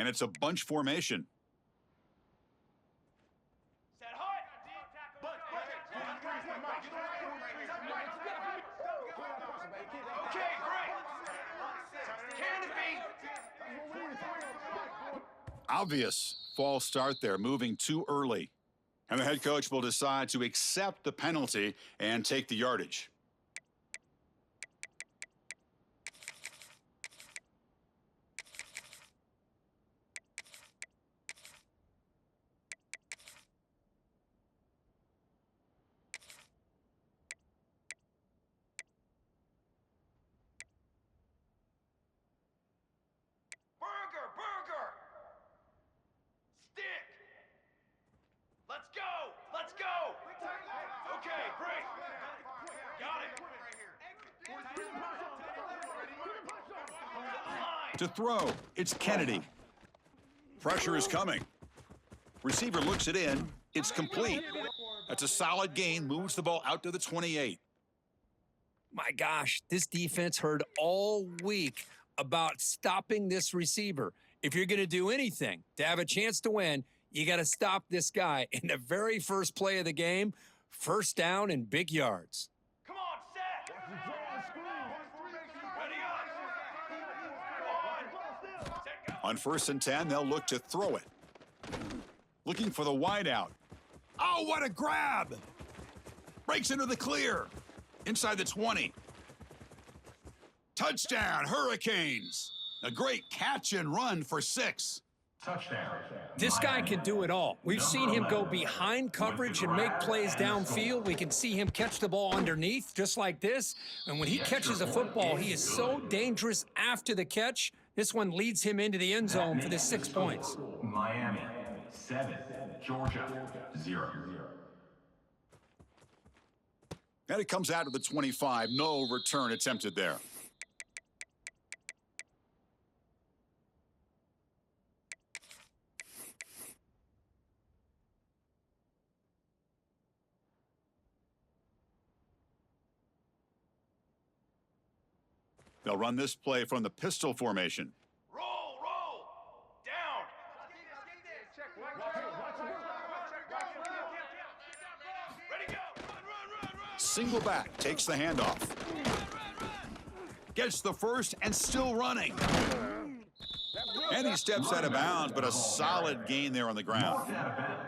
And it's a bunch formation. Obvious false start there, moving too early. And the head coach will decide to accept the penalty and take the yardage. To throw, it's Kennedy. Pressure is coming. Receiver looks it in. It's complete. That's a solid gain. Moves the ball out to the 28. My gosh, this defense heard all week about stopping this receiver. If you're going to do anything to have a chance to win, you got to stop this guy. In the very first play of the game, first down and big yards. On 1st and 10, they'll look to throw it. Looking for the wideout. Oh, what a grab! Breaks into the clear. Inside the 20. Touchdown, Hurricanes! A great catch and run for 6. Touchdown. This guy can do it all. We've seen him go behind coverage and make plays downfield. We can see him catch the ball underneath, just like this. And when he catches a football, he is so dangerous after the catch. This one leads him into the end zone for the 6 points. Miami, 7. Georgia, 0. And it comes out to the 25. No return attempted there. They'll run this play from the pistol formation. Roll, down. Ready, go. Run. Single back, takes the handoff. Gets the first and still running. And he steps out of bounds, but a solid gain there on the ground.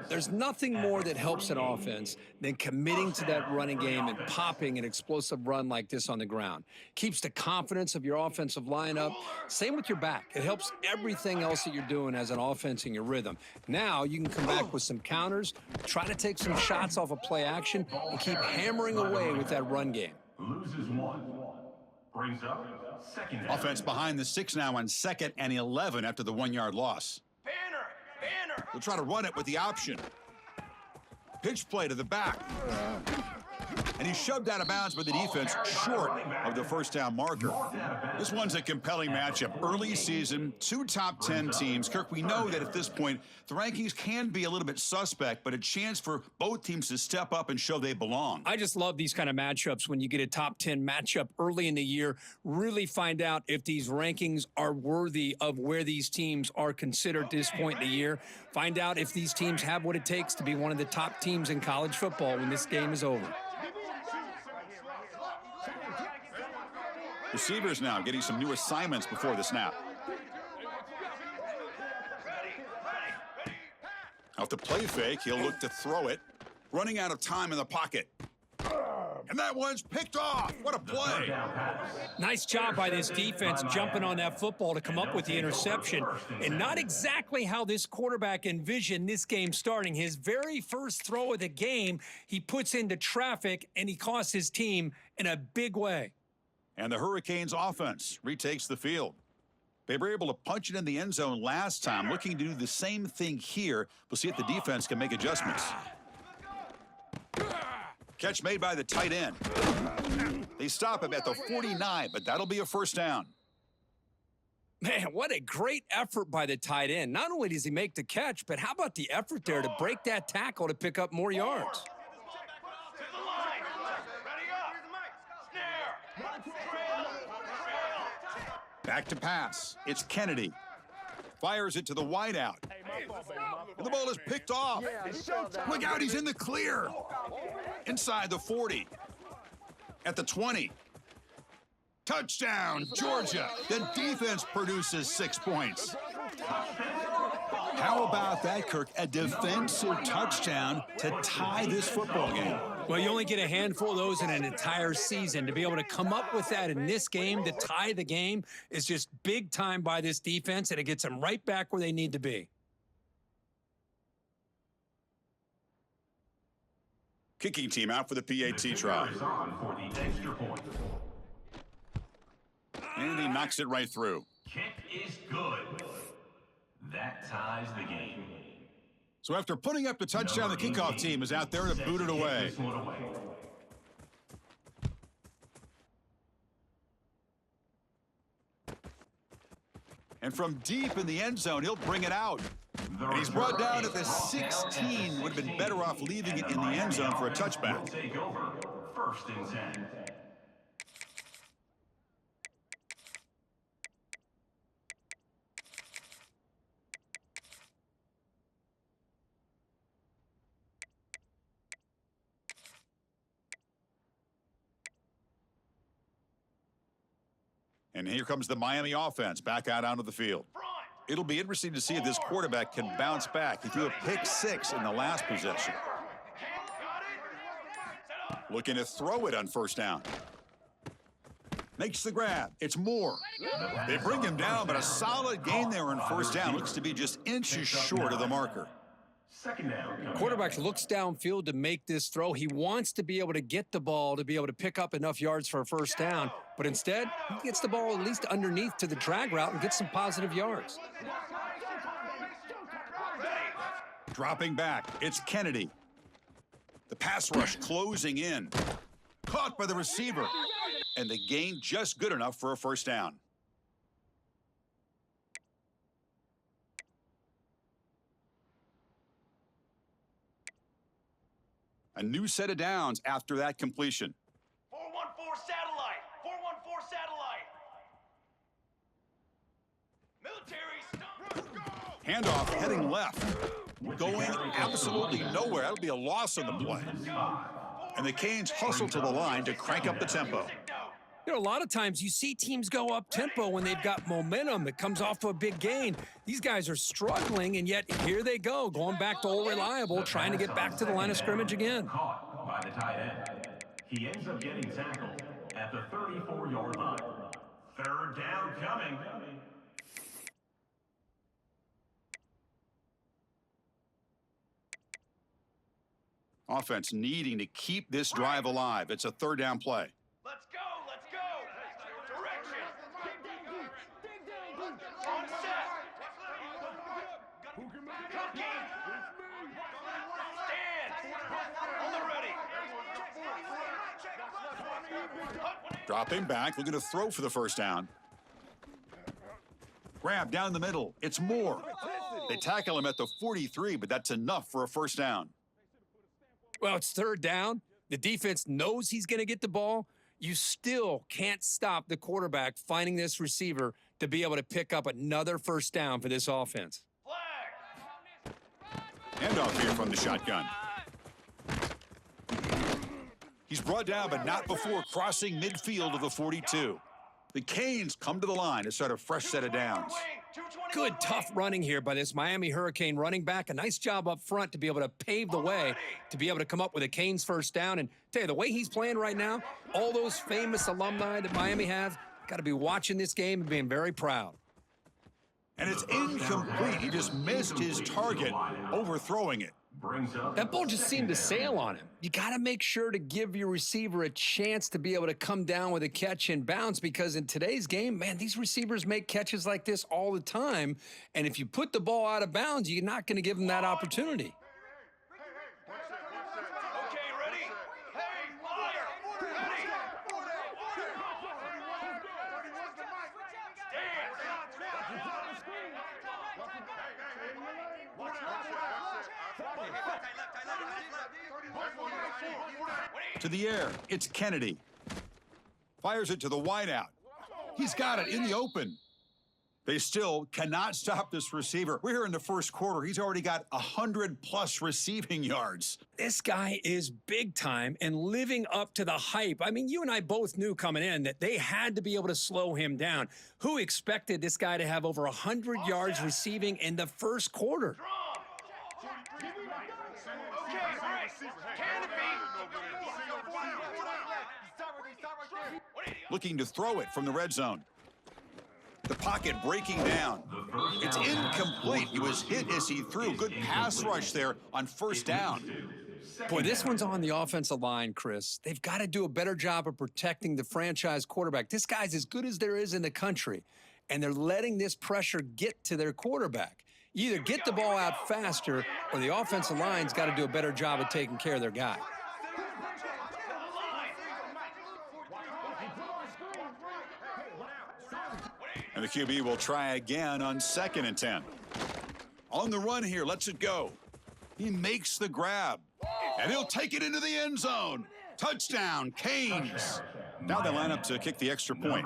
There's nothing more that helps an offense than committing to that running game and popping an explosive run like this on the ground. Keeps the confidence of your offensive lineup. Same with your back. It helps everything else that you're doing as an offense in your rhythm. Now you can come back with some counters, try to take some shots off of play action, and keep hammering away with that run game. Loses 1. Brings up second down. Offense behind the 6 now on 2nd and 11 after the 1-yard loss. Banner. They'll try to run it with the option. Pitch play to the back. And he's shoved out of bounds by the defense short of the first down marker. This one's a compelling matchup. Early season, 2 top 10 teams. Kirk, we know that at this point, the rankings can be a little bit suspect, but a chance for both teams to step up and show they belong. I just love these kind of matchups when you get a top 10 matchup early in the year. Really find out if these rankings are worthy of where these teams are considered at this point in the year. Find out if these teams have what it takes to be one of the top teams in college football when this game is over. Receivers now getting some new assignments before the snap. Off the play fake, he'll look to throw it. Running out of time in the pocket. And that one's picked off. What a play. Nice job by this defense jumping on that football to come up with the interception. And not exactly how this quarterback envisioned this game starting. His very first throw of the game, he puts into traffic, and he costs his team in a big way. And the Hurricanes offense retakes the field. They were able to punch it in the end zone last time, looking to do the same thing here. We'll see if the defense can make adjustments. Catch made by the tight end. They stop him at the 49, but that'll be a first down. Man, what a great effort by the tight end. Not only does he make the catch, but how about the effort there to break that tackle to pick up more yards? Back to pass. It's Kennedy. Fires it to the wideout. And the ball is picked off. Look out, he's in the clear. Inside the 40. At the 20. Touchdown, Georgia. The defense produces 6 points. How about that, Kirk? A defensive touchdown to tie this football game. Well, you only get a handful of those in an entire season. To be able to come up with that in this game, to tie the game, is just big time by this defense, and it gets them right back where they need to be. Kicking team out for the PAT try. And he knocks it right through. Kick is good. That ties the game. So after putting up the touchdown, the kickoff team is out there to boot it away. And from deep in the end zone, he'll bring it out. And he's brought down at the 16. Would have been better off leaving it in the end zone for a touchback. Take over. 1st and 10. And here comes the Miami offense back out onto the field. It'll be interesting to see if this quarterback can bounce back. He threw a pick 6 in the last possession. Looking to throw it on 1st down. Makes the grab. It's Moore. They bring him down, but a solid gain there on 1st down. Looks to be just inches short of the marker. 2nd down. Quarterback looks downfield to make this throw. He wants to be able to get the ball to be able to pick up enough yards for a 1st down, but instead, he gets the ball at least underneath to the drag route and gets some positive yards. Dropping back, it's Kennedy. The pass rush closing in. Caught by the receiver. And the gain just good enough for a 1st down. A new set of downs after that completion. 414 satellite. 414 satellite. Military stop. Handoff heading left. Going absolutely nowhere. That'll be a loss on the play. And the Canes hustle to the line to crank up the tempo. You know, a lot of times you see teams go up tempo when they've got momentum. It comes off a big gain. These guys are struggling, and yet here they go, going back to old reliable, trying to get back to the line of scrimmage again. Caught by the tight end. He ends up getting tackled at the 34-yard line. 3rd down coming. Offense needing to keep this drive alive. It's a 3rd down play. Let's go. Let's go. Direction. On set. Cookie. Stand. On the ready. Dropping back, looking to throw for the 1st down. Grab down the middle. It's Moore. They tackle him at the 43, but that's enough for a 1st down. Well, it's 3rd down. The defense knows he's going to get the ball. You still can't stop the quarterback finding this receiver to be able to pick up another 1st down for this offense. Flag. Handoff here from the shotgun. He's brought down, but not before crossing midfield of the 42. The Canes come to the line to start a fresh set of downs. Good, tough running here by this Miami Hurricane running back. A nice job up front to be able to pave the way to be able to come up with a Canes 1st down. And tell you, the way he's playing right now, all those famous alumni that Miami have, got to be watching this game and being very proud. And it's incomplete. He just missed his target, overthrowing it. That ball just seemed to sail on him. You got to make sure to give your receiver a chance to be able to come down with a catch and bounce, because in today's game, man, these receivers make catches like this all the time. And if you put the ball out of bounds, you're not going to give them that opportunity. Okay, ready? Hey, fire! Ready? To the air, it's Kennedy. Fires it to the wideout. He's got it in the open. They still cannot stop this receiver. We're here in the first quarter. He's already got 100+ receiving yards. This guy is big time and living up to the hype. I mean, you and I both knew coming in that they had to be able to slow him down. Who expected this guy to have over 100 yards receiving in the first quarter? Looking to throw it from the red zone. The pocket breaking down. It's incomplete. He was hit as he threw. Good pass rush there on first down. Boy, this one's on the offensive line, Chris. They've got to do a better job of protecting the franchise quarterback. This guy's as good as there is in the country, and they're letting this pressure get to their quarterback. You either get the ball out faster, or the offensive line's got to do a better job of taking care of their guy. And the QB will try again on 2nd and 10. On the run here, lets it go. He makes the grab, and he'll take it into the end zone. Touchdown, Canes. Now they line up to kick the extra point.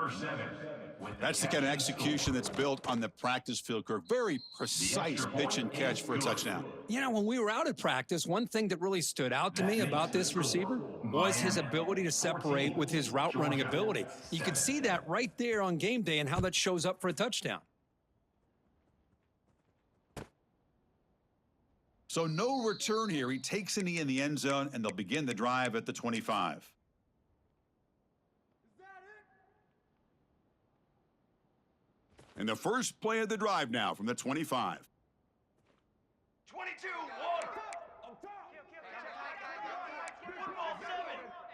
That's the kind of execution that's built on the practice field, Kirk. Very precise pitch and catch for a touchdown. You know, when we were out at practice, one thing that really stood out to me about this receiver was his ability to separate with his route running ability. You could see that right there on game day and how that shows up for a touchdown. So no return here. He takes it in the end zone, and they'll begin the drive at the 25. And the first play of the drive now from the 25. 22, 1. Football 7.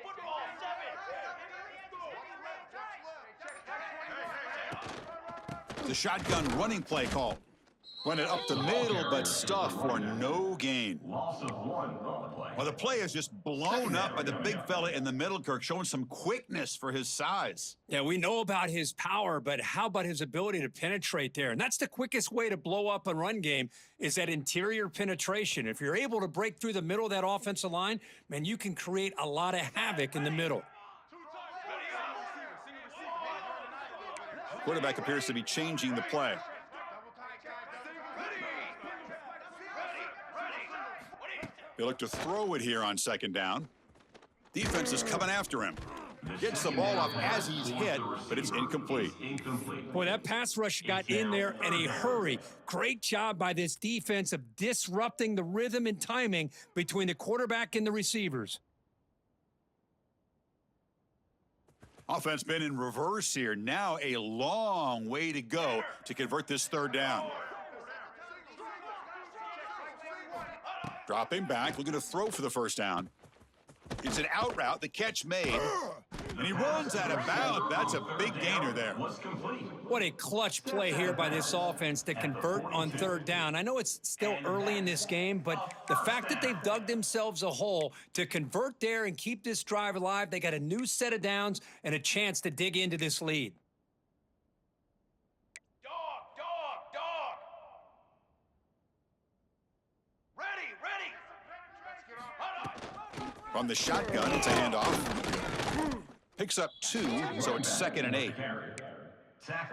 Football 7. The shotgun running play call. Run it up the middle, but stuff for no gain. Loss of 1 on the play. Well, the play is just blown up by the big fella in the middle, Kirk, showing some quickness for his size. Yeah, we know about his power, but how about his ability to penetrate there? And that's the quickest way to blow up a run game is that interior penetration. If you're able to break through the middle of that offensive line, man, you can create a lot of havoc in the middle. Quarterback appears to be changing the play. They look to throw it here on 2nd down. Defense is coming after him. Gets the ball off as he's hit, but it's incomplete. Boy, that pass rush got in there in a hurry. Great job by this defense of disrupting the rhythm and timing between the quarterback and the receivers. Offense been in reverse here. Now a long way to go to convert this 3rd down. Dropping back, looking to throw for the first down. It's an out route, the catch made, and he runs out of bounds. That's a big gainer there. What a clutch play here by this offense to convert on 3rd down. I know it's still early in this game, but the fact that they've dug themselves a hole to convert there and keep this drive alive, they got a new set of downs and a chance to dig into this lead. From the shotgun, it's a handoff. Picks up 2, so it's 2nd and 8.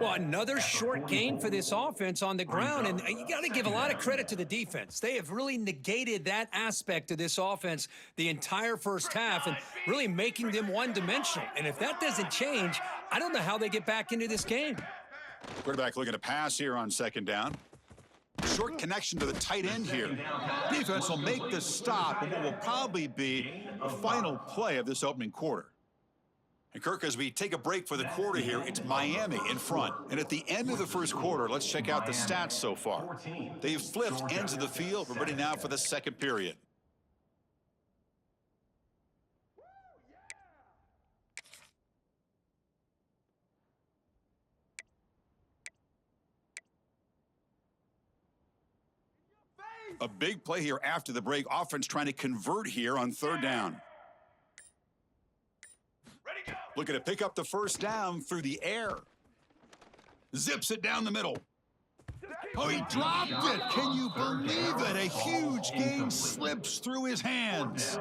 Well, another short gain for this offense on the ground, and you got to give a lot of credit to the defense. They have really negated that aspect of this offense the entire first half and really making them one-dimensional. And if that doesn't change, I don't know how they get back into this game. Quarterback looking to pass here on 2nd down. Short connection to the tight end here. Defense will make the stop, and what will probably be the final play of this opening quarter. And Kirk, as we take a break for the quarter here, it's Miami in front. And at the end of the first quarter, let's check out the stats so far. They've flipped ends of the field. We're ready now for the 2nd period. A big play here after the break. Offense trying to convert here on 3rd down. Looking to pick up the first down through the air. Zips it down the middle. Oh, he dropped it. Can you believe it? A huge gain slips through his hands.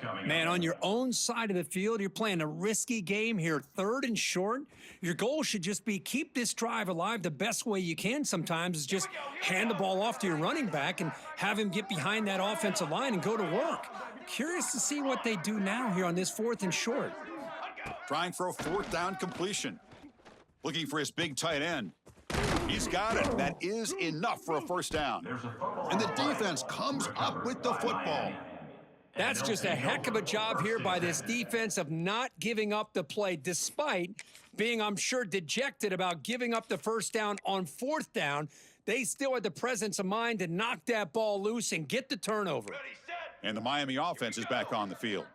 coming Man, up. on your own side of the field, you're playing a risky game here, 3rd and short. Your goal should just be keep this drive alive the best way you can sometimes is just hand the ball off to your running back and have him get behind that offensive line and go to work. Curious to see what they do now here on this 4th and short. Trying for a 4th down completion. Looking for his big tight end. He's got it. That is enough for a 1st down. There's a fumble. And the defense comes up with the football. That's just a heck of a job here by this defense of not giving up the play, despite being, I'm sure, dejected about giving up the 1st down on 4th down. They still had the presence of mind to knock that ball loose and get the turnover. Ready, set. And the Miami offense is back on the field.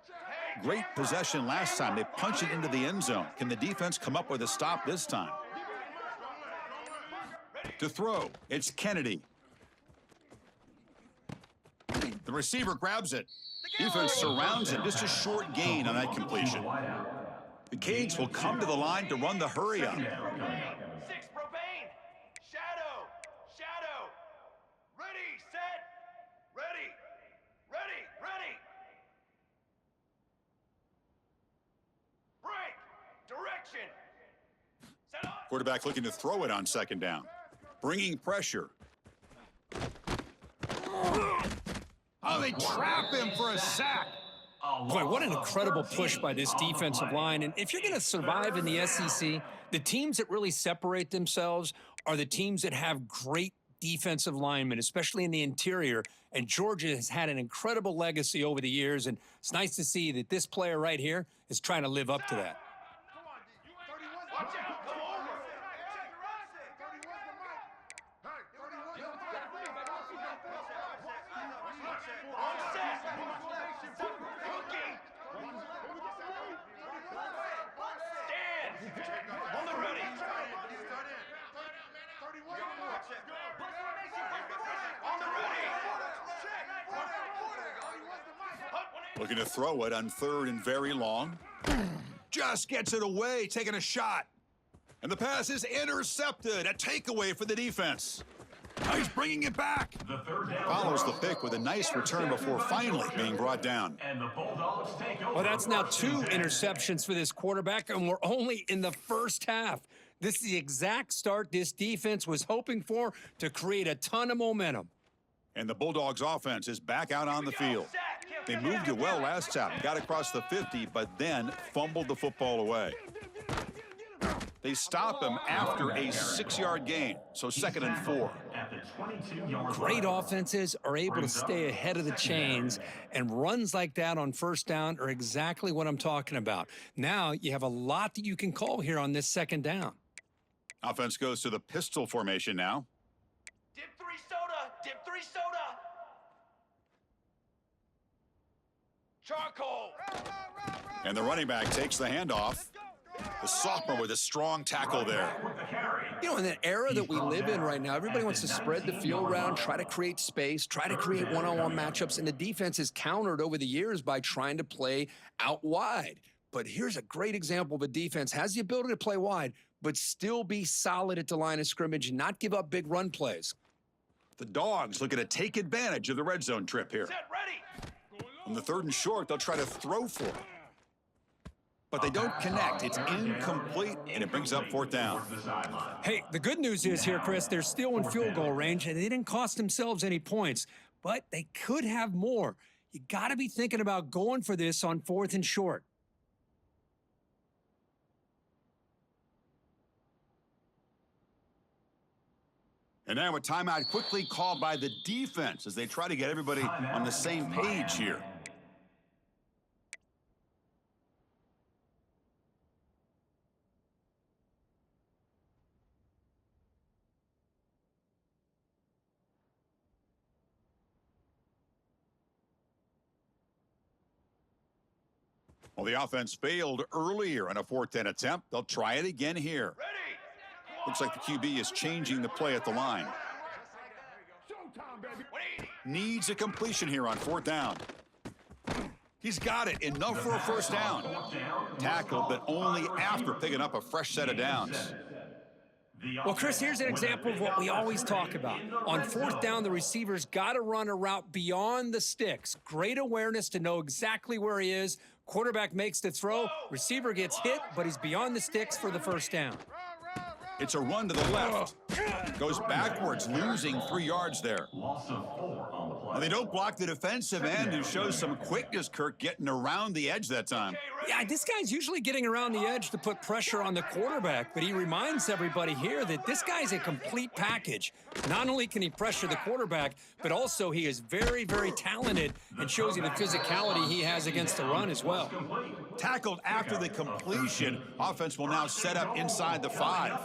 Great possession last time. They punched it into the end zone. Can the defense come up with a stop this time? To throw, it's Kennedy. The receiver grabs it. Defense surrounds him. Just a short gain on that completion. The Canes will come to the line to run the hurry up. 6 propane. Shadow. Shadow. Ready, set. Ready. Ready. Ready. Break. Direction. Set up. Quarterback looking to throw it on 2nd down. Bringing pressure. Oh, they trap him for a sack. Boy, what an incredible push by this defensive line. And if you're going to survive in the SEC, the teams that really separate themselves are the teams that have great defensive linemen, especially in the interior. And Georgia has had an incredible legacy over the years. And it's nice to see that this player right here is trying to live up to that. Watch out. Come over. On set. Cooking. Stand. On the ready. On the ready. Looking to throw it on 3rd and very long. Just gets it away, taking a shot. And the pass is intercepted. A takeaway for the defense. Now he's bringing it back. The 3rd down Follows the throw. pick with a nice return before finally being brought down. And the Bulldogs take over. Well, that's now 2 1st and 10. interceptions for this quarterback, and we're only in the 1st half. This is the exact start this defense was hoping for to create a ton of momentum. And the Bulldogs offense is back out on the field. They moved it well last time, got across the 50, but then fumbled the football away. They stop him after a 6-yard gain, so 2nd and 4. At the 22-yard Great line. offenses are able to stay ahead of the chains, and runs like that on 1st down are exactly what I'm talking about. Now you have a lot that you can call here on this 2nd down. Offense goes to the pistol formation now. Dip 3 soda. Dip 3 soda. Charcoal. And the running back takes the handoff. The sophomore with a strong tackle there. With the carry. You know, in that era that we live in right now, everybody wants to spread the field around, try to create space, try to create one-on-one matchups, and the defense is countered over the years by trying to play out wide. But here's a great example of a defense has the ability to play wide, but still be solid at the line of scrimmage and not give up big run plays. The Dogs looking to take advantage of the red zone trip here. Set. Ready. On the 3rd and short, they'll try to throw for it. But they don't connect. It's incomplete, and it brings up 4th down. The sideline. Hey, the good news is here, Chris, they're still in field goal range, and they didn't cost themselves any points, but they could have more. You got to be thinking about going for this on 4th and short. And now a timeout quickly called by the defense as they try to get everybody on the same page here. Well, the offense failed earlier on a 4th down attempt. They'll try it again here. Ready. Looks like the QB is changing the play at the line. 180. Needs a completion here on 4th down. He's got it. Enough for a 1st down. Tackled, but only after picking up a fresh set of downs. Well, Chris, here's an example of what we always talk about. On fourth down, the receiver's got to run a route beyond the sticks. Great awareness to know exactly where he is. Quarterback makes the throw. Receiver gets hit, but he's beyond the sticks for the first down. It's a run to the left. Goes backwards, losing 3 yards there. Loss of 4 on the play. Well, they don't block the defensive end, who shows some quickness, Kirk, getting around the edge that time. Yeah, this guy's usually getting around the edge to put pressure on the quarterback, but he reminds everybody here that this guy's a complete package. Not only can he pressure the quarterback, but also he is very, very talented and shows you the physicality he has against the run as well. Tackled after the completion. Offense will now set up inside the 5.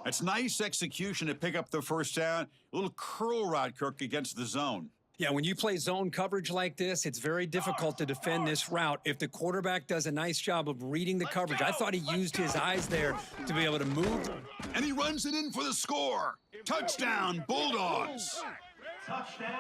That's nice execution to pick up the first down. A little curl route, Kirk, against the zone. Yeah, when you play zone coverage like this, it's very difficult to defend this route if the quarterback does a nice job of reading the coverage. I thought he used his eyes there to be able to move. And he runs it in for the score. Touchdown, Bulldogs.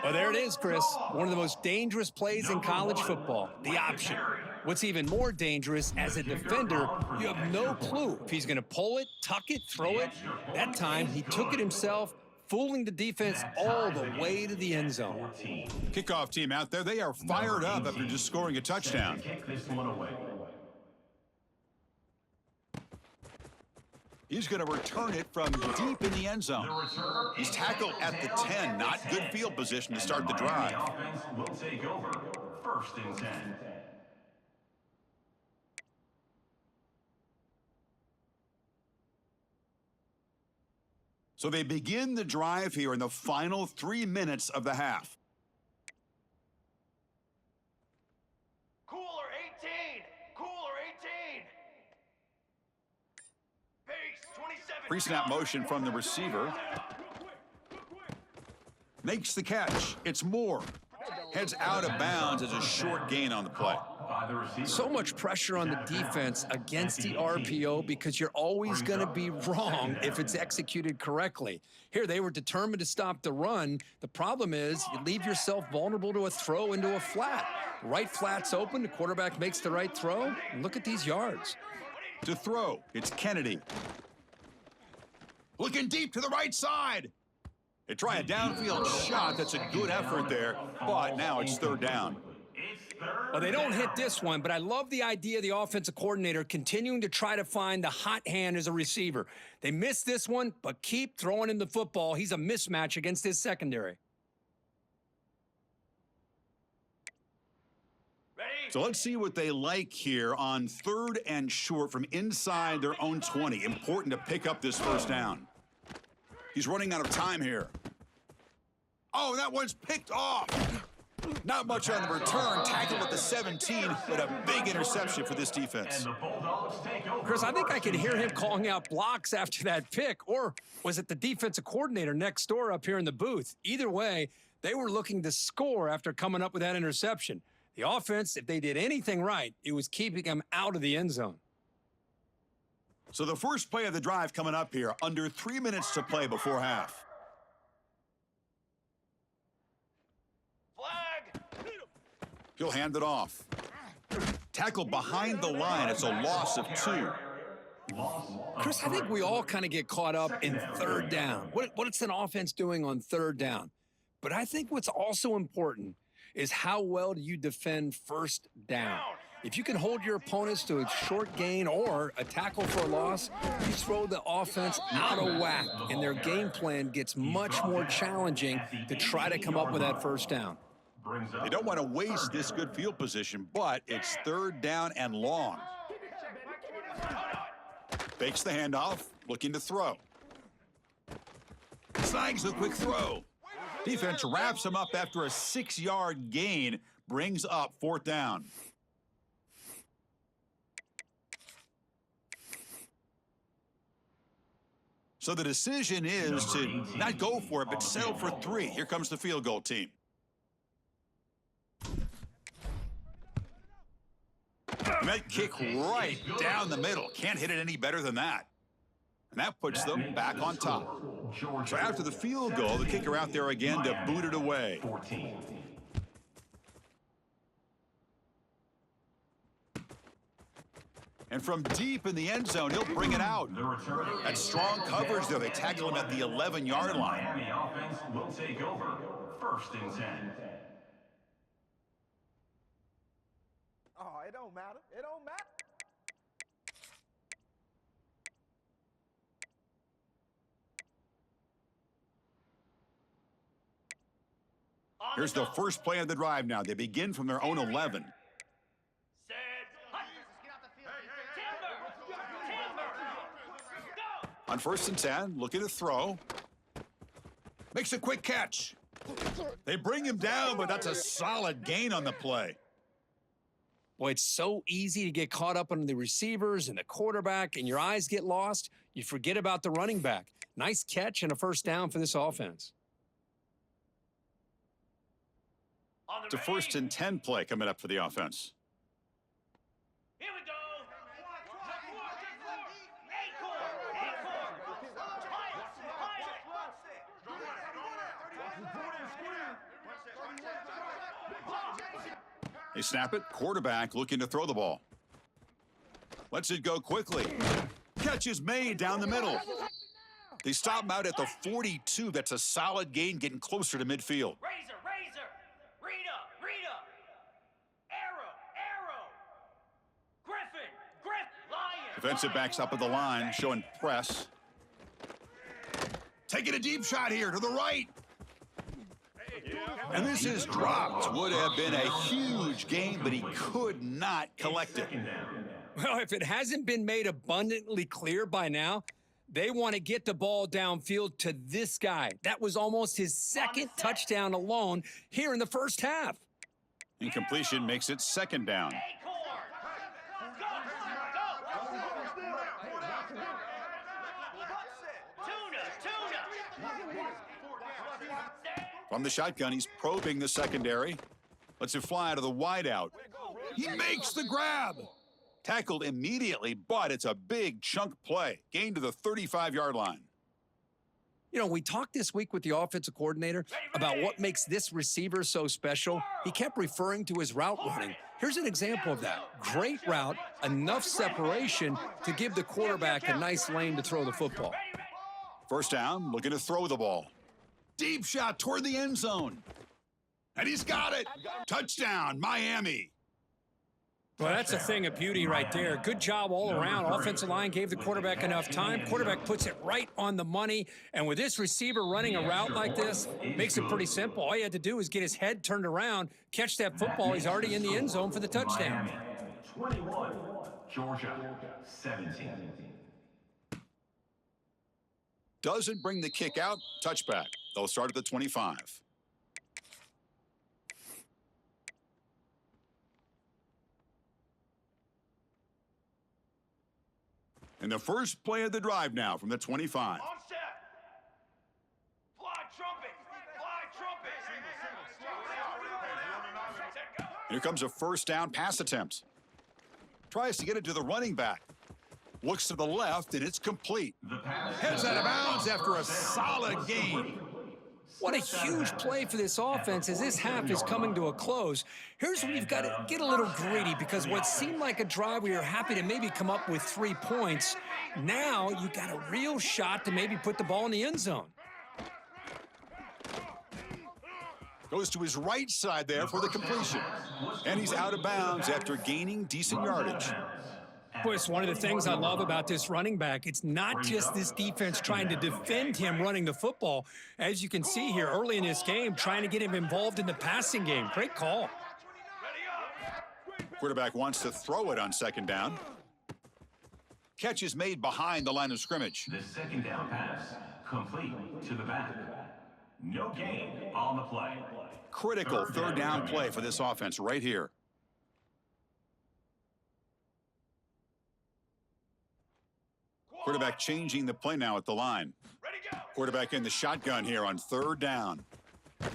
Well, there it is, Chris. One of the most dangerous plays in college football, the option. What's even more dangerous, as a defender, you have no clue if he's going to pull it, tuck it, throw it. That time, he took it himself, fooling the defense all the way to the end zone. Kickoff team out there, they are fired up after just scoring a touchdown. He's going to return it from deep in the end zone. He's tackled at the 10. Not good field position to start the drive. Offense will take over. 1st and 10. So they begin the drive here in the final 3 minutes of the half. Cooler 18. Cooler 18. Pace 27. Pre-snap motion from the receiver. Makes the catch. It's Moore. Heads out of bounds as a short gain on the play. So much pressure on the defense against the RPO because you're always going to be wrong if it's executed correctly. Here, they were determined to stop the run. The problem is you leave yourself vulnerable to a throw into a flat. Right flat's open, the quarterback makes the right throw. And look at these yards. To throw, it's Kennedy. Looking deep to the right side. They try a downfield shot. That's a good effort there, but now it's 3rd down. Well, they don't hit this one, but I love the idea of the offensive coordinator continuing to try to find the hot hand as a receiver. They missed this one, but keep throwing him the football. He's a mismatch against his secondary. So let's see what they like here on 3rd and short from inside their own 20. Important to pick up this first down. He's running out of time here. Oh, that one's picked off. Not much on the return. Tackled at the 17, but a big interception for this defense. Chris, I think I could hear him calling out blocks after that pick, or was it the defensive coordinator next door up here in the booth? Either way, they were looking to score after coming up with that interception. The offense, if they did anything right, it was keeping them out of the end zone. So the first play of the drive coming up here, under 3 minutes to play before half. He'll hand it off. Tackled behind the line. It's a loss of 2. Chris, I think we all kind of get caught up in 3rd down. What's an offense doing on 3rd down? But I think what's also important is how well do you defend 1st down. If you can hold your opponents to a short gain or a tackle for a loss, you throw the offense out of whack, and their game plan gets much more challenging to try to come up with that 1st down. They don't want to waste this good field position, but it's 3rd down and long. Fakes the handoff, looking to throw. Snags the quick throw. Defense wraps him up after a 6-yard gain, brings up 4th down. So the decision is to not go for it, but settle for 3. Here comes the field goal team. And that kick right down the middle. Can't hit it any better than that. And that puts them back on top. So after the field goal, the kicker out there again to boot it away. And from deep in the end zone, he'll bring it out. The returning That's strong coverage, though. They tackle him at the 11-yard line. Miami offense will take over. 1st and 10. Oh, it don't matter. It don't matter. Here's the first play of the drive now. They begin from their own 11. On 1st and 10, looking to throw. Makes a quick catch. They bring him down, but that's a solid gain on the play. Boy, it's so easy to get caught up on the receivers and the quarterback, and your eyes get lost. You forget about the running back. Nice catch and a 1st down for this offense. It's a 1st and 10 play coming up for the offense. Here we go. They snap it. Quarterback looking to throw the ball. Lets it go quickly. Catch is made down the middle. They stop him out at the 42. That's a solid gain, getting closer to midfield. Razor, razor. Rita, Rita. Arrow. Griffin, Lion. Defensive backs up at the line, showing press. Taking a deep shot here to the right. And this is dropped. Would have been a huge gain, but he could not collect it. Well, if it hasn't been made abundantly clear by now, they want to get the ball downfield to this guy. That was almost his 2nd touchdown alone here in the 1st half. Incompletion makes it 2nd down. From the shotgun, he's probing the secondary. Lets it fly out of the wideout. He makes the grab. Tackled immediately, but it's a big chunk play. Gain to the 35-yard line. You know, we talked this week with the offensive coordinator about what makes this receiver so special. He kept referring to his route running. Here's an example of that. Great route, enough separation to give the quarterback a nice lane to throw the football. 1st down, looking to throw the ball. Deep shot toward the end zone. And he's got it. Touchdown, Miami. Well, that's a thing of beauty right there. Good job all around. Offensive line gave the quarterback enough time. Quarterback puts it right on the money. And with this receiver running a route like this, makes it pretty simple. All he had to do is get his head turned around, catch that football. He's already in the end zone for the touchdown. 21, Georgia 17. Doesn't bring the kick out. Touchback. They'll start at the 25. And the first play of the drive now from the 25. On set. Fly trumpet. Here comes a 1st down pass attempt. Tries to get it to the running back. Looks to the left, and it's complete. Heads out of bounds after a solid gain. What a huge play for this offense as this half is coming to a close. Here's where you've got to get a little greedy, because what seemed like a drive where you're happy to maybe come up with 3 points, now you got a real shot to maybe put the ball in the end zone. Goes to his right side there for the completion. And he's out of bounds after gaining decent yardage. Boy, it's one of the things I love about this running back. It's not just this defense trying to defend him running the football. As you can see here early in this game, trying to get him involved in the passing game. Great call. Quarterback wants to throw it on 2nd down. Catch is made behind the line of scrimmage. The 2nd down pass, complete to the back. No gain on the play. Critical 3rd down play for this offense right here. Quarterback changing the play now at the line. Quarterback in the shotgun here on 3rd down.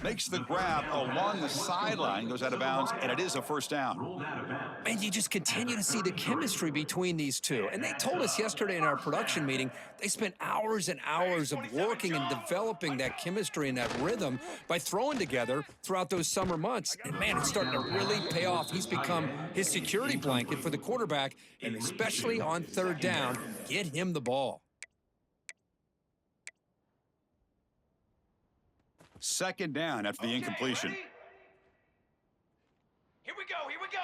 Makes the grab along the sideline, goes out of bounds, and it is a first down. Ruled out of bounds. And you just continue to see the chemistry between these two. And they told us yesterday in our production meeting, they spent hours and hours of working and developing that chemistry and that rhythm by throwing together throughout those summer months. And man, it's starting to really pay off. He's become his security blanket for the quarterback, and especially on third down, get him the ball. Second down after the incompletion. Here we go, here we go.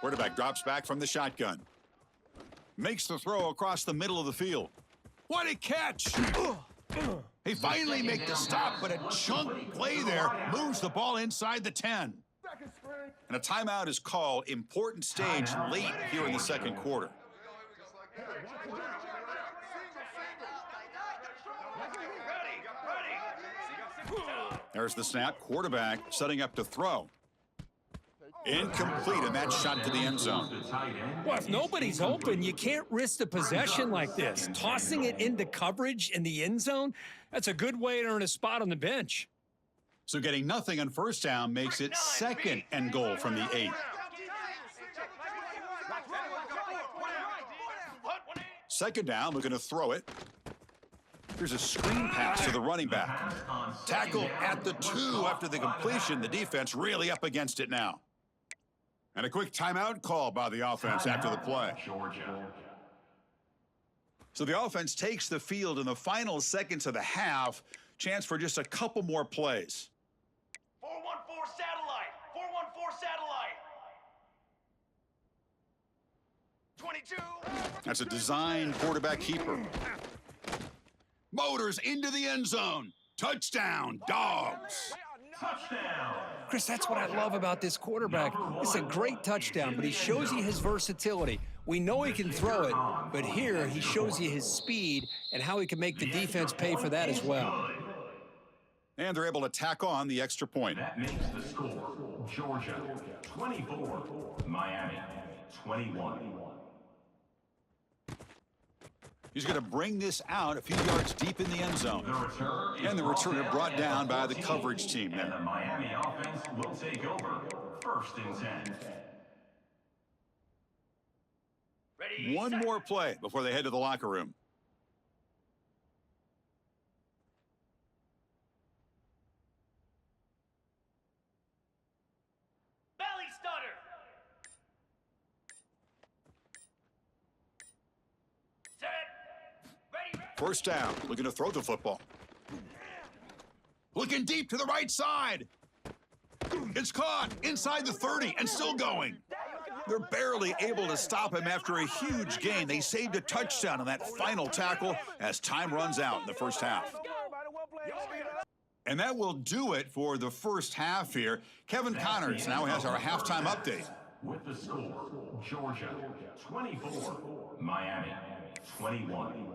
Quarterback drops back from the shotgun. Makes the throw across the middle of the field. What a catch! They finally make the stop, but a chunk play there moves the ball inside the 10. And a timeout is called. Important stage late here in the second quarter. There's the snap. Quarterback setting up to throw. Incomplete, and that shot to the end zone. Well, if nobody's open, you can't risk the possession like this. Tossing it into coverage in the end zone, that's a good way to earn a spot on the bench. So getting nothing on first down makes it second and goal from the 8. Second down, looking to throw it. Here's a screen pass to the running back. Tackle at the 2 after the completion. The defense really up against it now. And a quick timeout call by the offense after the play. So the offense takes the field in the final seconds of the half. Chance for just a couple more plays. 414 satellite. 414 satellite. 22. That's a design quarterback keeper. Motors into the end zone. Touchdown, Dogs. Touchdown. Chris, that's what I love about this quarterback. It's a great touchdown, but he shows you his versatility. We know he can throw it, but here he shows you his speed and how he can make the defense pay for that as well. And they're able to tack on the extra point. That makes the score. Georgia 24, Miami 21. He's going to bring this out a few yards deep in the end zone. And the returner brought down by the coverage team And there. the Miami offense will take over. First and 10. Ready. One set. more play before they head to the locker room. Belly stutter. Set. Ready. First down, looking to throw the football. Looking deep to the right side. It's caught inside the 30 and still going. They're barely able to stop him after a huge gain. They saved a touchdown on that final tackle as time runs out in the first half. And that will do it for the first half here. Kevin Connors now has our halftime update. With the score, Georgia 24, Miami 21.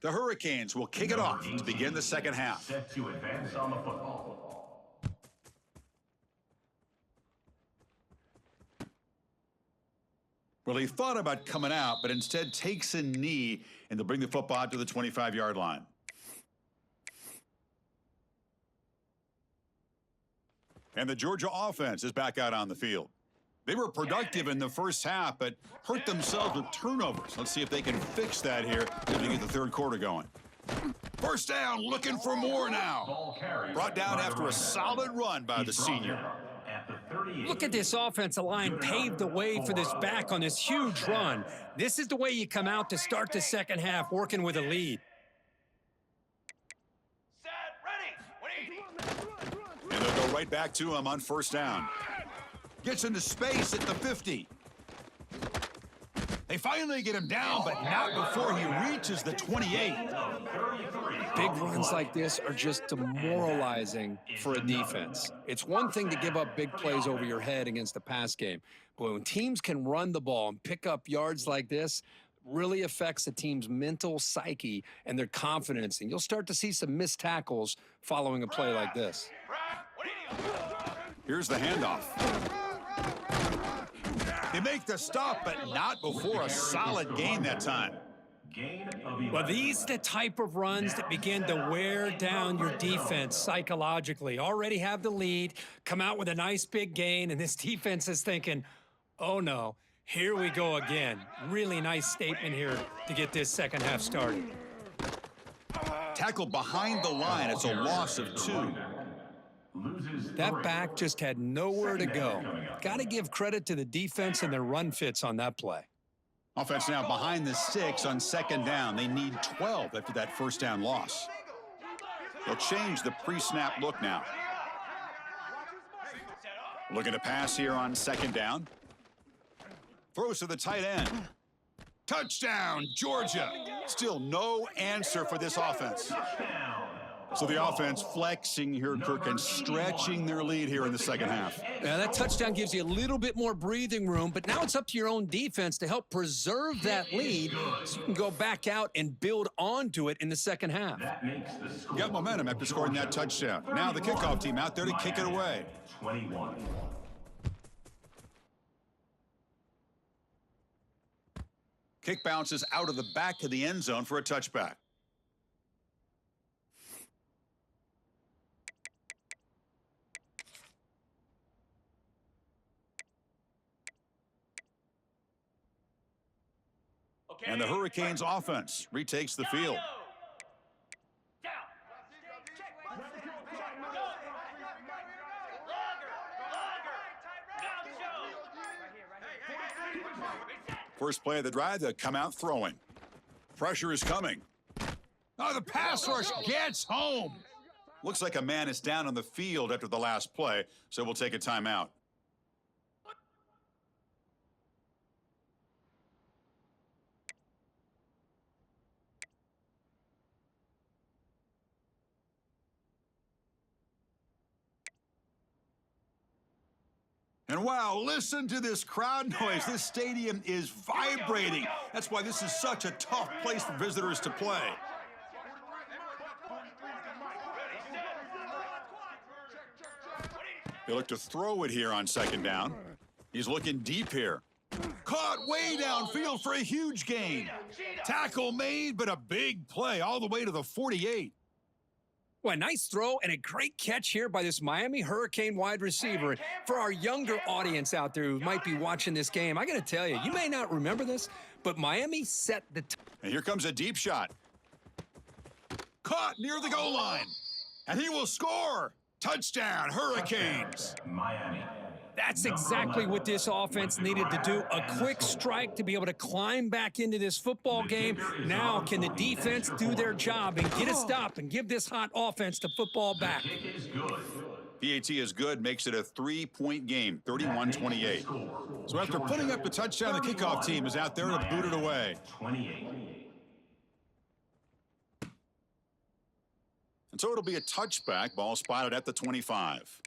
The Hurricanes will kick it off to begin the second half. Set to advance on the football. Well, he thought about coming out, but instead takes a knee, and they'll bring the football out to the 25-yard line. And the Georgia offense is back out on the field. They were productive in the first half, but hurt themselves with turnovers. Let's see if they can fix that here as we get the third quarter going. First down, looking for more now. Ball carried Brought down by the after a running solid back. run by the He's brought senior. down at the 38. Look at this offensive line paved the way for this back on this huge run. This is the way you come out to start the second half, working with a lead. Set. Ready. 180. And they'll go right back to him on first down. Gets into space at the 50. They finally get him down, but not before he reaches the 28. Big runs like this are just demoralizing for a defense. It's one thing to give up big plays over your head against the pass game, but when teams can run the ball and pick up yards like this, really affects the team's mental psyche and their confidence, and you'll start to see some missed tackles following a play like this. Right. 180. Here's the handoff. They make the stop, but not before a solid gain that time. Gain of 11. Well, these are the type of runs that begin to wear down your defense psychologically. Already have the lead, come out with a nice big gain, and this defense is thinking, oh no, here we go again. Really nice statement here to get this second half started. Tackle behind the line. It's a loss of 2. Loses That 3. back just had nowhere to go. Got to give credit to the defense and their run fits on that play. Offense now behind the 6 on second down. They need 12 after that first down loss. They'll change the pre-snap look now. Looking to pass here on second down. Throws to the tight end. Touchdown, Georgia. Still no answer for this offense. So the offense flexing here, Kirk, and stretching their lead here in the second half. Now, that touchdown gives you a little bit more breathing room, but now it's up to your own defense to help preserve that lead so you can go back out and build onto it in the second half. That makes the score. Got momentum after scoring that touchdown. Now the kickoff team out there to kick it away. 21. Kick bounces out of the back of the end zone for a touchback. Okay. And the Hurricanes offense retakes the field. Down. First play of the drive, they come out throwing. Pressure is coming. Oh, the pass rush gets home. Looks like a man is down on the field after the last play, so we'll take a timeout. And wow, listen to this crowd noise. This stadium is vibrating. That's why this is such a tough place for visitors to play. They look to throw it here on second down. He's looking deep here. Caught way downfield for a huge gain. Tackle made, but a big play all the way to the 48. Well, a nice throw and a great catch here by this Miami Hurricane wide receiver. For our younger audience out there who might be watching this game, I got to tell you, you may not remember this, but Miami set the And here comes a deep shot. Caught near the goal line. And he will score. Touchdown, Hurricanes. Miami. That's exactly what this offense needed to do. A quick strike to be able to climb back into this football game. Now, can the defense do their job and get a stop and give this hot offense the football back? Kick is good. PAT is good, makes it a 3-point game, 31-28. So after putting up the touchdown, the kickoff team is out there to boot it away. 28. And so it'll be a touchback, ball spotted at the 25.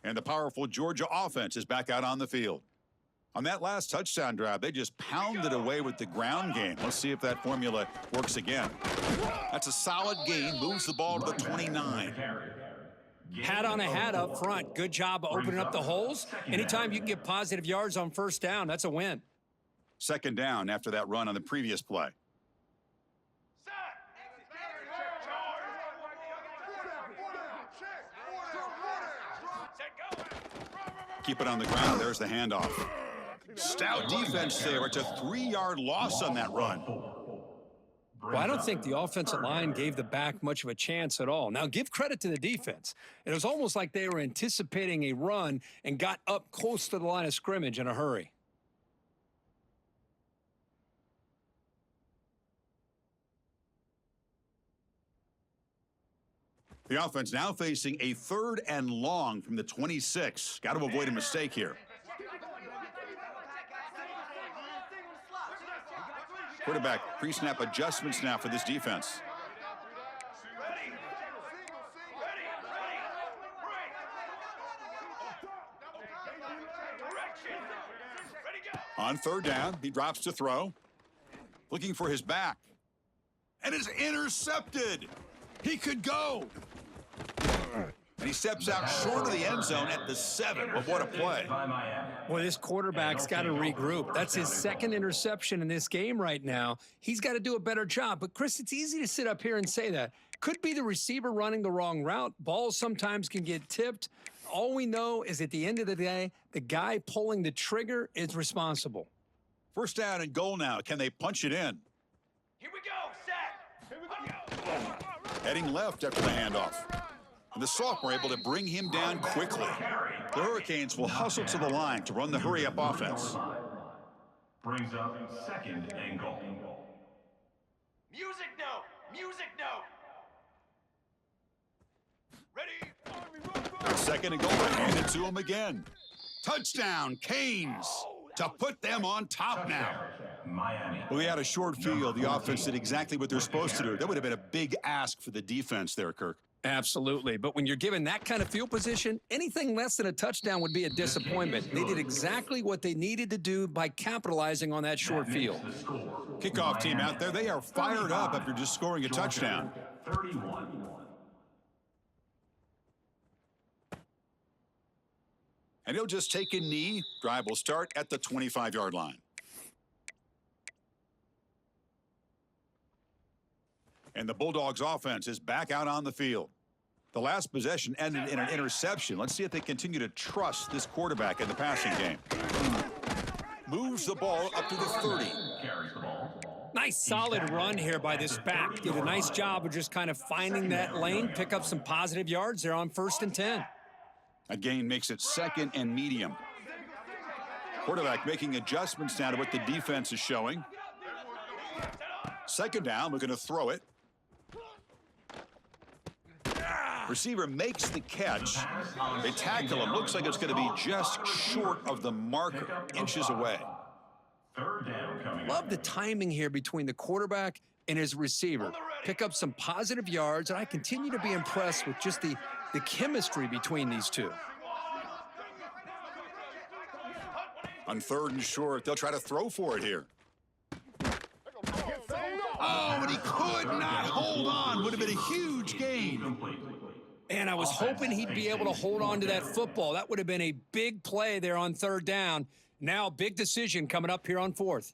And the powerful Georgia offense is back out on the field. On that last touchdown drive, they just pounded away with the ground game. Let's see if that formula works again. That's a solid gain, moves the ball to the 29. Hat on a hat up front. Good job of opening up the holes. Anytime you can get positive yards on first down, that's a win. Second down after that run on the previous play. Keep it on the ground. There's the handoff. Stout defense there. It's a 3-yard loss on that run. Well, I don't think the offensive line gave the back much of a chance at all. Now, give credit to the defense. It was almost like they were anticipating a run and got up close to the line of scrimmage in a hurry. The offense now facing a 3rd and long from the 26. Got to avoid a mistake here. Quarterback pre-snap adjustments now for this defense. On third down, he drops to throw. Looking for his back. And is intercepted. He could go. And he steps out short of the end zone at the 7. Well, what a play. Boy, this quarterback's got to regroup. That's his second interception in this game right now. He's got to do a better job. But, Chris, it's easy to sit up here and say that. Could be the receiver running the wrong route. Balls sometimes can get tipped. All we know is at the end of the day, the guy pulling the trigger is responsible. First down and goal now. Can they punch it in? Here we go, set. Here we go. Heading left after the handoff. And the sophomore able to bring him down quickly. The Hurricanes will hustle to the line to run the hurry-up offense. Brings up second and goal. Music note. Music note. Ready? Second and goal, handed to him again. Touchdown, Canes, to put them on top now. Miami. Well, we had a short field. The offense did exactly what they're supposed to do. That would have been a big ask for the defense there, Kirk. Absolutely. But when you're given that kind of field position, anything less than a touchdown would be a disappointment. They did exactly what they needed to do by capitalizing on that short field. Kickoff team out there, they are fired up after just scoring a touchdown. 31. And he'll just take a knee. Drive will start at the 25-yard line. And the Bulldogs offense is back out on the field. The last possession ended in an interception. Let's see if they continue to trust this quarterback in the passing game. Moves the ball up to the 30. Carries the ball. Nice solid run here by this back. Did a nice job of just kind of finding that lane, pick up some positive yards there on 1st and 10. A gain makes it second and medium. Quarterback making adjustments now to what the defense is showing. Second down, looking to throw it. Receiver makes the catch. They tackle him. Looks like it's going to be just short of the marker, inches away. Third down coming. Love the timing here between the quarterback and his receiver. Pick up some positive yards, and I continue to be impressed with just the chemistry between these two. On third and short, they'll try to throw for it here. Oh, and he could not hold on. Would have been a huge gain. And I was hoping he'd be able to hold on to that football. That would have been a big play there on third down. Now, big decision coming up here on 4th.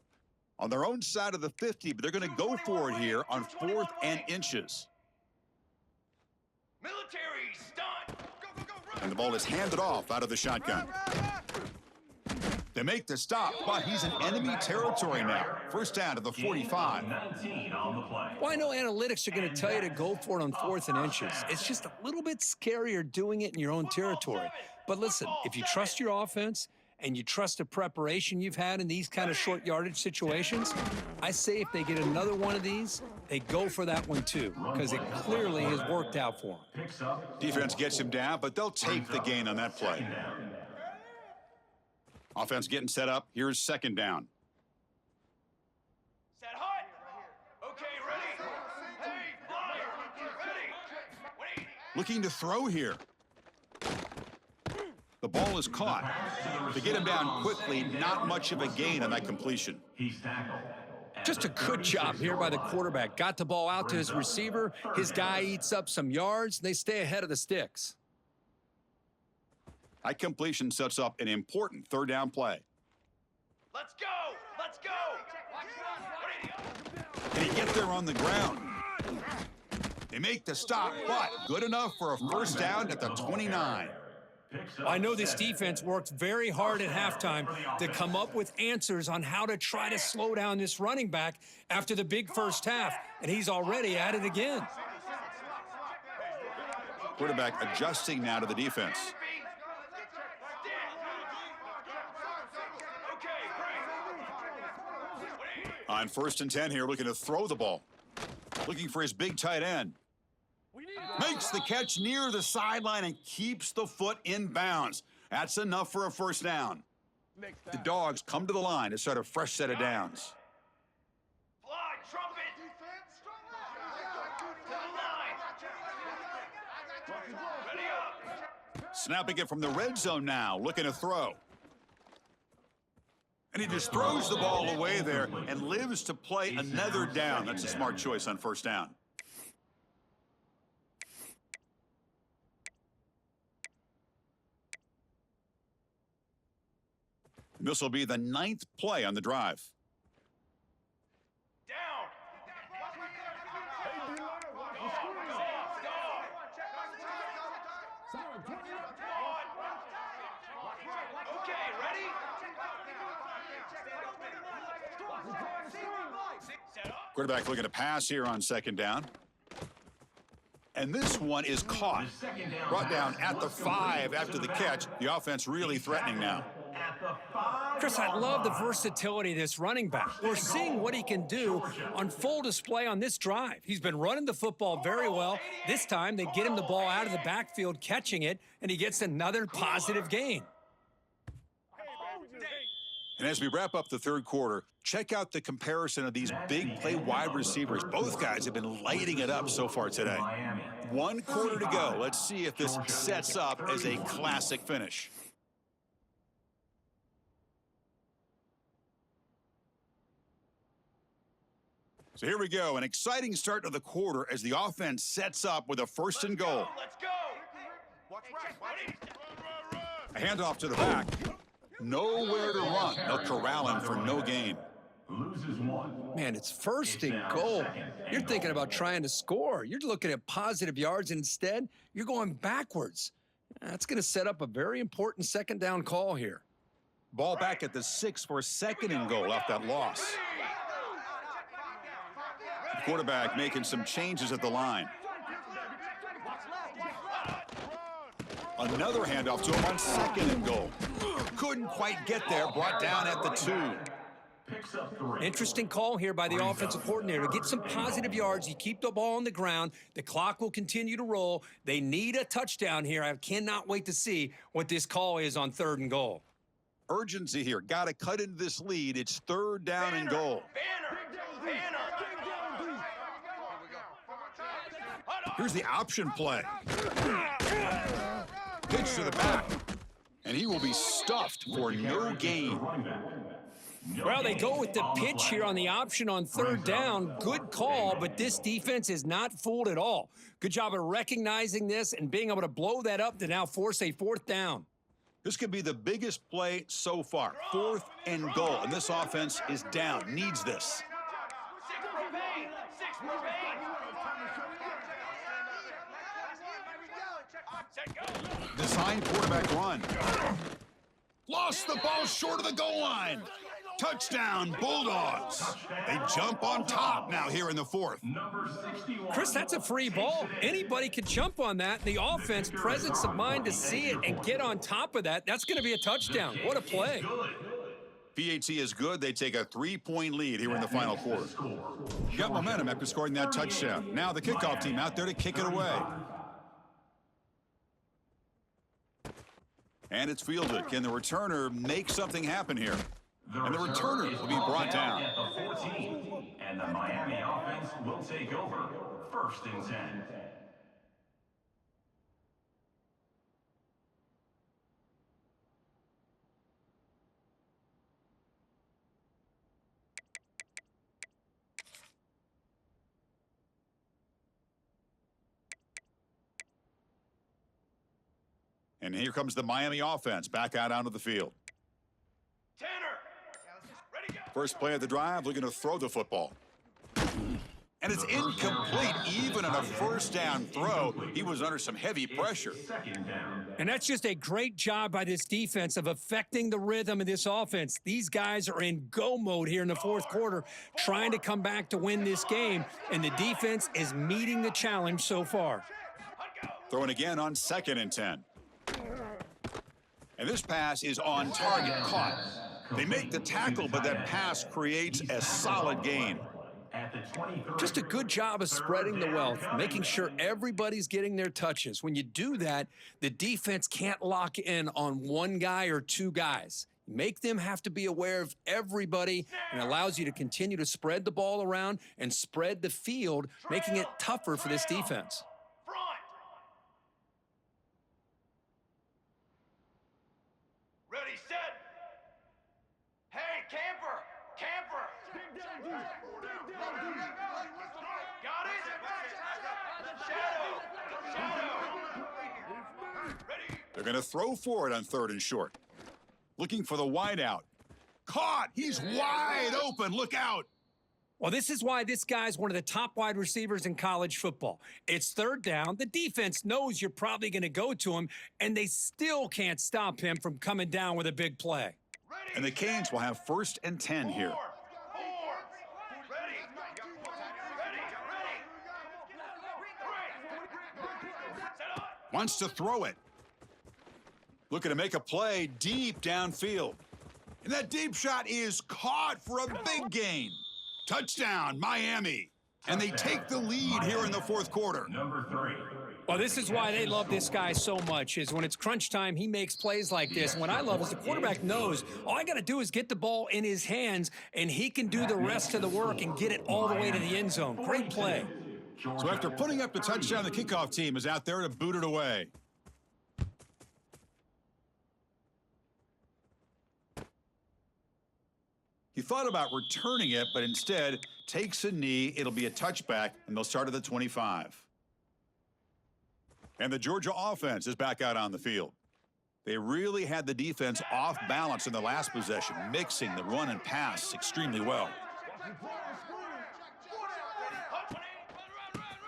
On their own side of the 50, but they're going to go for it here on 4th and inches. Military stunt. And the ball is handed off out of the shotgun. They make the stop, but he's in enemy territory now. First down to the 45. 19 on the play. Well, I know analytics are going to tell you to go for it on 4th and inches. It's just a little bit scarier doing it in your own territory. But listen, if you trust your offense and you trust the preparation you've had in these kind of short yardage situations, I say if they get another one of these, they go for that one too, because it clearly has worked out for them. Picks up. Defense gets him down, but they'll take the gain on that play. Offense getting set up. Here's second down. Set hot. Okay, ready. Hey, flyer. Ready. Wait. Looking to throw here. The ball is caught. To get him down quickly, not much of a gain on that completion. He's tackled. Just a good job here by the quarterback. Got the ball out to his receiver. His guy eats up some yards. They stay ahead of the sticks. That completion sets up an important third down play. Let's go. Let's go. Can he get there on the ground? They make the stop, but good enough for a first down at the 29. I know this defense worked very hard at halftime to come up with answers on how to try to slow down this running back after the big first half, and he's already at it again. Quarterback adjusting now to the defense. On 1st and 10 here, looking to throw the ball. Looking for his big tight end. Makes the catch near the sideline and keeps the foot in bounds. That's enough for a first down. The Dogs come to the line to start a fresh set of downs. Fly, trumpet. To the line. Ready up. Snapping it from the red zone now, looking to throw. And he just throws the ball away there and lives to play another down. That's a smart choice on first down. This will be the 9th play on the drive. Down. Okay, ready? Set up. Quarterback looking to pass here on second down. And this one is caught. Brought down at the 5 after the catch. The offense really threatening now. Chris, I love the versatility of this running back. We're seeing what he can do on full display on this drive. He's been running the football very well. This time, they get him the ball out of the backfield, catching it, and he gets another positive gain. And as we wrap up the third quarter, check out the comparison of these big play wide receivers. Both guys have been lighting it up so far today. 1 quarter to go. Let's see if this sets up as a classic finish. So here we go, an exciting start to the quarter as the offense sets up with a 1st and goal. Let's go. Watch right. A handoff to the back. Nowhere to run. They'll corral him for no gain. Loses 1. Man, it's 1st and goal. You're thinking about trying to score. You're looking at positive yards, and instead, you're going backwards. That's going to set up a very important 2nd down call here. Ball back at the 6 for a 2nd and goal off that loss. The quarterback making some changes at the line. Another handoff to him on 2nd and goal. Couldn't quite get there, brought down at the 2. Picks up 3. Interesting call here by the offensive coordinator. Get some positive yards. You keep the ball on the ground. The clock will continue to roll. They need a touchdown here. I cannot wait to see what this call is on 3rd and goal. Urgency here. Got to cut into this lead. It's 3rd down and goal. Banner. Here's the option play. Pitch to the back. And he will be stuffed for no gain. Well, they go with the pitch here on the option on 3rd down. Good call, but this defense is not fooled at all. Good job of recognizing this and being able to blow that up to now force a 4th down. This could be the biggest play so far. 4th and goal. And this offense is down. Needs this. 6 more Design quarterback run. Lost the ball short of the goal line. Touchdown, Bulldogs. They jump on top now here in the 4th. Chris, that's a free ball. Anybody could jump on that. The offense, presence of mind to see it and get on top of that. That's going to be a touchdown. What a play. PAT is good. They take a 3-point lead here in the final quarter. Got momentum after scoring that touchdown. Now the kickoff team out there to kick it away. And it's fielded. Can the returner make something happen here? And the returner will be brought down. At the 14, and the Miami offense will take over 1st and 10. And here comes the Miami offense back out onto the field. Tanner. Ready, go. First play of the drive, looking to throw the football. And it's incomplete, even on a 1st down throw. He was under some heavy pressure. 2nd down. And that's just a great job by this defense of affecting the rhythm of this offense. These guys are in go mode here in the 4th quarter, trying to come back to win this game, and the defense is meeting the challenge so far. Throwing again on 2nd and 10. And this pass is on target, caught. They make the tackle, but that pass creates a solid gain. Just a good job of spreading the wealth, making sure everybody's getting their touches. When you do that, the defense can't lock in on one guy or 2 guys. Make them have to be aware of everybody, and allows you to continue to spread the ball around and spread the field, making it tougher for this defense. Front. Ready, set. Hank. They're going to throw for it on 3rd and short. Looking for the wideout. Caught! He's wide open. Look out! Well, this is why this guy's one of the top wide receivers in college football. It's 3rd down. The defense knows you're probably going to go to him, and they still can't stop him from coming down with a big play. And the Canes will have 1st and 10 here. Wants to throw it. Looking to make a play deep downfield. And that deep shot is caught for a big gain. Touchdown, Miami. And they take the lead here in the 4th quarter. Number 3. Well, this is why they love this guy so much, is when it's crunch time, he makes plays like this. And what I love is the quarterback knows all I got to do is get the ball in his hands, and he can do the rest of the work and get it all the way to the end zone. Great play. So after putting up the touchdown, the kickoff team is out there to boot it away. He thought about returning it, but instead takes a knee. It'll be a touchback, and they'll start at the 25. And the Georgia offense is back out on the field. They really had the defense off balance in the last possession, mixing the run and pass extremely well.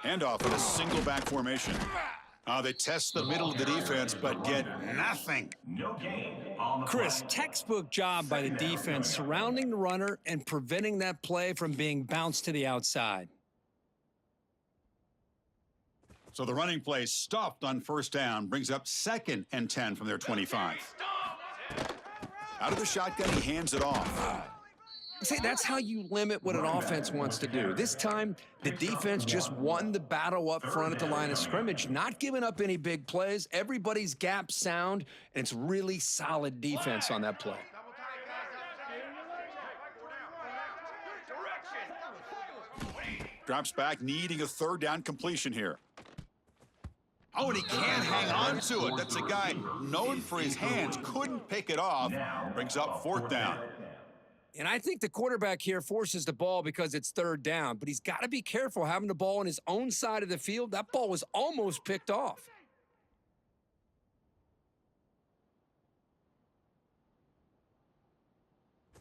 Handoff in a single back formation. They test the middle of the defense, but get nothing. No gain on the Chris, play. textbook job by the defense surrounding the runner and preventing that play from being bounced to the outside. So the running play stopped on 1st down, brings up 2nd and 10 from their 25. Out of the shotgun, he hands it off. See, that's how you limit what an offense wants to do. This time, the defense just won the battle up front at the line of scrimmage, not giving up any big plays. Everybody's gap sound, and it's really solid defense on that play. Drops back, needing a 3rd down completion here. Oh, and he can't hang on to it. That's a guy known for his hands. Couldn't pick it off. Brings up 4th down. And I think the quarterback here forces the ball because it's 3rd down, but he's got to be careful having the ball on his own side of the field. That ball was almost picked off.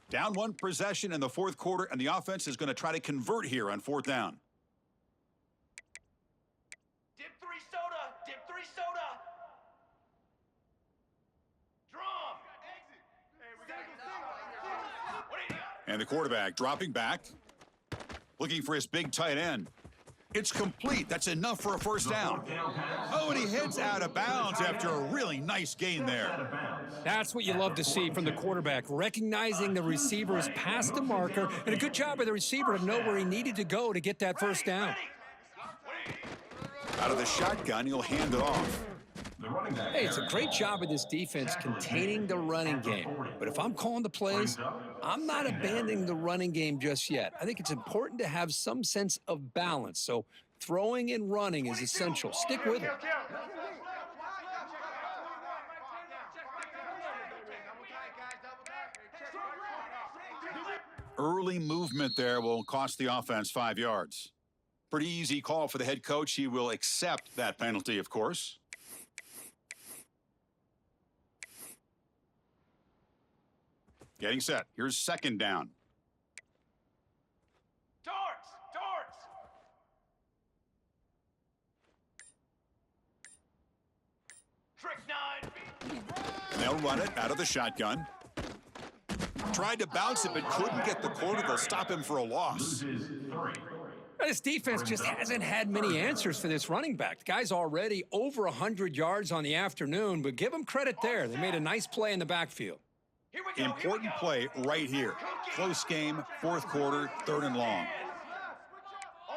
Down 1 possession in the 4th quarter, and the offense is going to try to convert here on 4th down. Dip 3 soda. Dip 3 soda. Drum. What do you got? And the quarterback dropping back, looking for his big tight end. It's complete. That's enough for a 1st down. Oh, and he heads out of bounds after a really nice gain there. That's what you love to see from the quarterback, recognizing the receiver is past the marker, and a good job by the receiver to know where he needed to go to get that 1st down. Out of the shotgun, he'll hand it off. Hey, it's a great job of this defense containing the running game. But if I'm calling the plays, I'm not abandoning the running game just yet. I think it's important to have some sense of balance. So throwing and running is essential. Stick with it. Early movement there will cost the offense 5 yards. Pretty easy call for the head coach. He will accept that penalty, of course. Getting set. Here's 2nd down. Darts. Darts. Trick 9. They'll run it out of the shotgun. Tried to bounce it, but couldn't get the corner. They'll stop him for a loss. This defense just hasn't had many answers for this running back. The guy's already over 100 yards on the afternoon, but give him credit there. They made a nice play in the backfield. Here we go. Important play right here. Close game, 4th quarter, 3rd and long.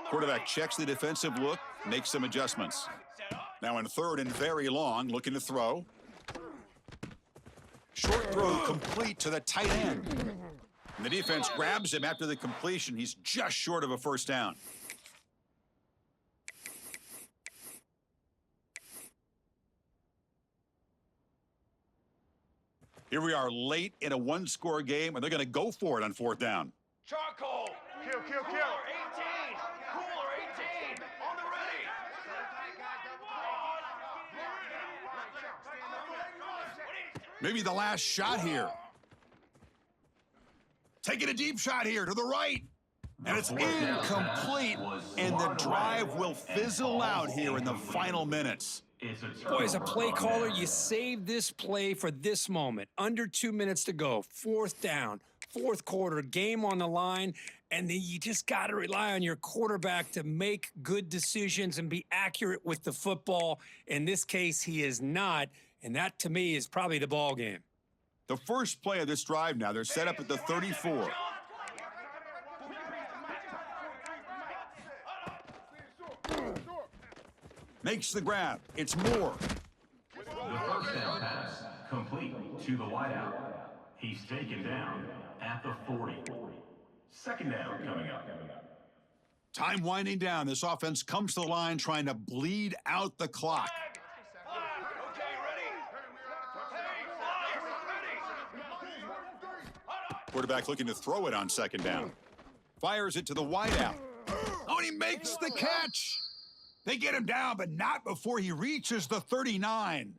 Quarterback checks the defensive look, makes some adjustments. Now in 3rd and very long, looking to throw. Short throw complete to the tight end. And the defense grabs him after the completion. He's just short of a 1st down. Here we are late in a 1-score game, and they're going to go for it on 4th down. Charcoal. Kill. Cooler 18. Cooler 18. On the ready. Maybe the last shot here. Taking a deep shot here to the right. And it's incomplete, and the drive will fizzle out here in the final minutes. Boy, as a play caller, you save this play for this moment. Under 2 minutes to go, fourth down, fourth quarter, game on the line, and then you just got to rely on your quarterback to make good decisions and be accurate with the football. In this case, he is not, and that, to me, is probably the ball game. The first play of this drive now, they're set up at the 34. Makes the grab. It's Moore. The first down pass complete to the wideout. He's taken down at the 40. Second down coming up. Time winding down. This offense comes to the line trying to bleed out the clock. Okay, ready? Hey, ready? Quarterback looking to throw it on second down. Fires it to the wideout. Oh, and he makes the catch. They get him down, but not before he reaches the 39.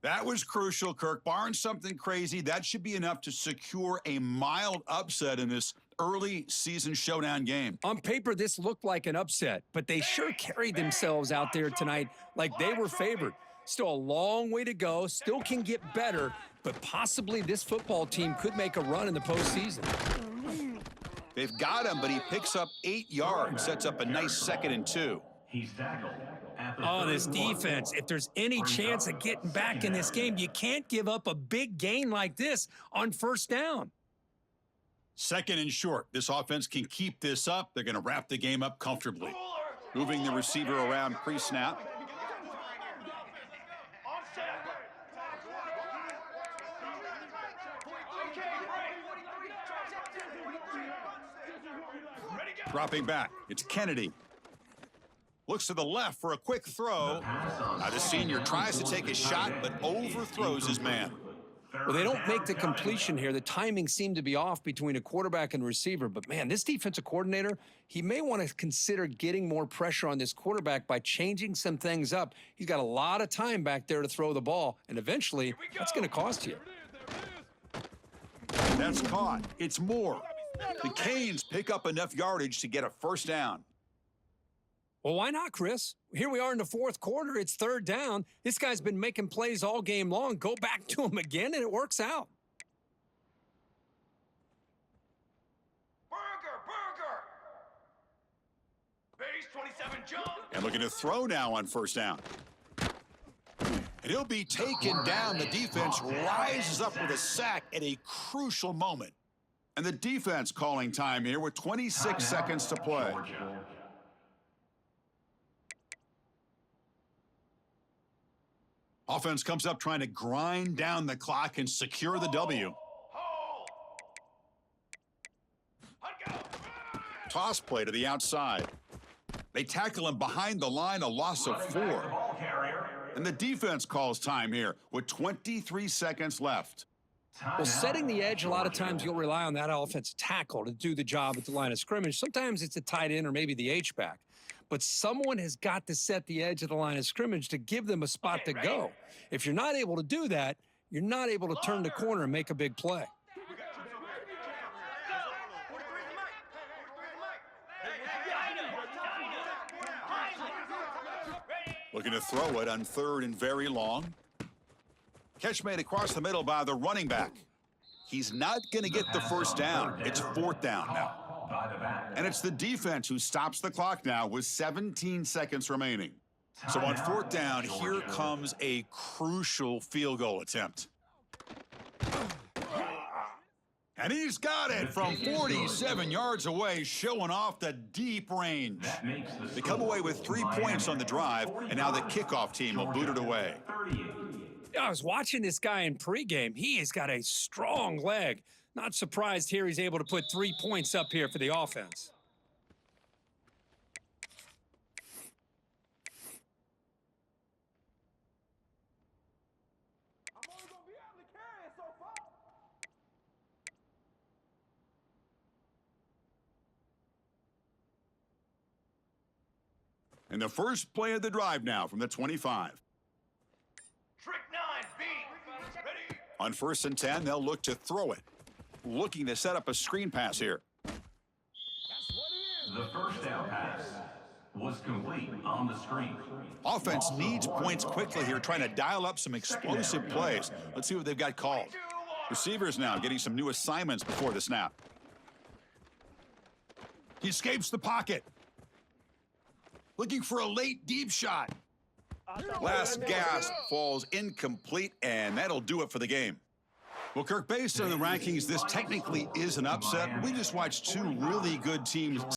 That was crucial, Kirk Barnes. Something crazy. That should be enough to secure a mild upset in this early season showdown game. On paper, this looked like an upset, but they sure carried themselves out there tonight like they were favored. Still a long way to go, still can get better, but possibly this football team could make a run in the postseason. They've got him, but he picks up 8 yards, sets up a nice 2nd and 2. He's tackled at the Oh, this 31. defense, if there's any chance of getting back in this game, you can't give up a big gain like this on first down. 2nd and short. This offense can keep this up. They're going to wrap the game up comfortably. Moving the receiver around pre-snap. On set. Ready, go. Dropping back. It's Kennedy. Looks to the left for a quick throw. Now the senior tries to take a shot, but overthrows his man. Well, they don't make the completion here. The timing seemed to be off between a quarterback and receiver. But, man, this defensive coordinator, he may want to consider getting more pressure on this quarterback by changing some things up. He's got a lot of time back there to throw the ball, and eventually that's going to cost you. That's caught. It's Moore. The Canes pick up enough yardage to get a first down. Well, why not, Chris? Here we are in the fourth quarter. It's third down. This guy's been making plays all game long. Go back to him again, and it works out. Burger. Base 27 jump. And looking to throw now on first down. And he'll be taken down. The defense rises up with a sack at a crucial moment. And the defense calling time here with 26 seconds to play. Offense comes up trying to grind down the clock and secure the W. Hold. Go. Toss play to the outside. They tackle him behind the line, a loss of 4. Ball carrier. And the defense calls time here with 23 seconds left. Well, setting the edge, a lot of times you'll rely on that offensive tackle to do the job at the line of scrimmage. Sometimes it's a tight end or maybe the H-back. But someone has got to set the edge of the line of scrimmage to give them a spot to go. If you're not able to do that, you're not able to turn the corner and make a big play. Looking to throw it on 3rd and very long. Catch made across the middle by the running back. He's not going to get the first down. It's 4th down now. And it's the defense who stops the clock now with 17 seconds remaining. So on 4th down, here comes a crucial field goal attempt. And he's got it from 47 yards away, showing off the deep range. They come away with 3 points on the drive, and now the kickoff team will boot it away. I was watching this guy in pregame. He has got a strong leg. Not surprised here he's able to put 3 points up here for the offense. And the first play of the drive now from the 25. Trick 9B. Ready. On 1st and 10, they'll look to throw it. Looking to set up a screen pass here. The first down pass was complete on the screen. Offense needs points quickly here, trying to dial up some explosive plays. Let's see what they've got called. Receivers now getting some new assignments before the snap. He escapes the pocket. Looking for a late deep shot. Last gasp falls incomplete, and that'll do it for the game. Well, Kirk, based on the rankings, this technically is an upset. We just watched two really good teams